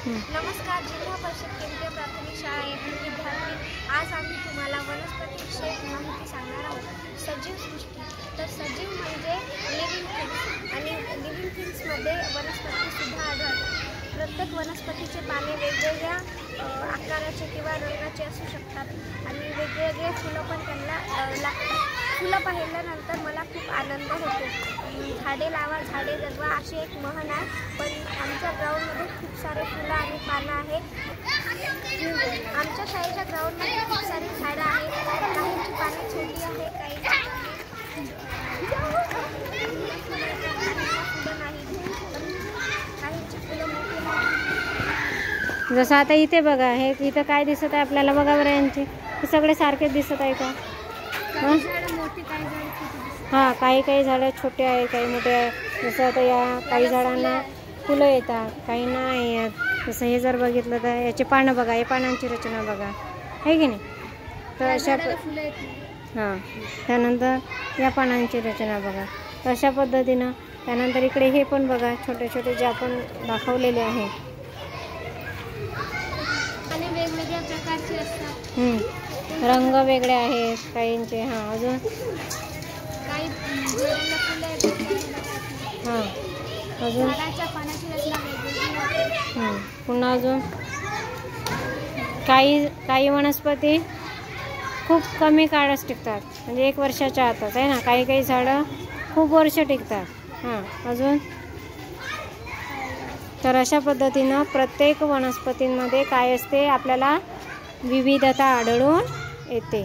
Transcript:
नमस्कार, जिल्हा परिषद केंद्रीय प्राथमिक शाळा येथील विद्यार्थी. आज आम्ही तुम्हाला वनस्पतीविषयी माहिती सांगणार आहोत. सजीव सृष्टी. तर सजीव म्हणजे लिव्हिंग थिंग्स, आणि लिव्हिंग थिंग्समध्ये वनस्पतीसुद्धा आढळतात. प्रत्येक वनस्पतीचे पाने वेगवेगळ्या आकाराचे किंवा रंगाचे असू शकतात, आणि वेगवेगळे फुलं पण त्यांना लागतात. फुलं पाहिल्यानंतर मला खूप आनंद होतो. झाडे लावा, झाडे जगवा अशी एक म्हण आहे, पण आमच्या ग्राउंडमध्ये खूप सारे फुलं आणि पानं आहेत. आमच्या शाळेच्या ग्राउंडमध्ये खूप सारी झाडं आहेत. काहींची पाने छोटी आहे, फुलं नाही, काहींची फुलं मोठी आहेत. जसं आता इथे बघा, हे इथं काय दिसत आहे आपल्याला, बघा बरं यांचे हे सगळे सारखेच दिसत आहे का? हां, काही झाडं छोटे आहे, काही मोठे आहे. जसं आता या काही झाडांना फुलं येतात, काही नाही येत. जसं हे जर बघितलं तर याचे पानं बघा, हे पानांची रचना बघा, आहे की नाही? तर अशा हां, त्यानंतर या पानांची रचना बघा. तर अशा पद्धतीनं त्यानंतर इकडे हे पण बघा, छोटे छोटे जे आपण दाखवलेले आहे, आणि वेगवेगळ्या प्रकारचे असतात. रंग वेगळे आहेत काहींचे. हां, अजून काही झाडांना फुलं येतात. हां, अजून झाडाच्या पानाची रचना वेगवेगळी. पुन्हा अजून काही वनस्पती खूप कमी काळच टिकतात, म्हणजे 1 वर्षाच्या आतच आहे ना. काही झाडं खूप वर्ष टिकतात. हां, अजून तर अशा पद्धतीनं प्रत्येक वनस्पतींमध्ये काय असते, आपल्याला विविधता आढळून येते.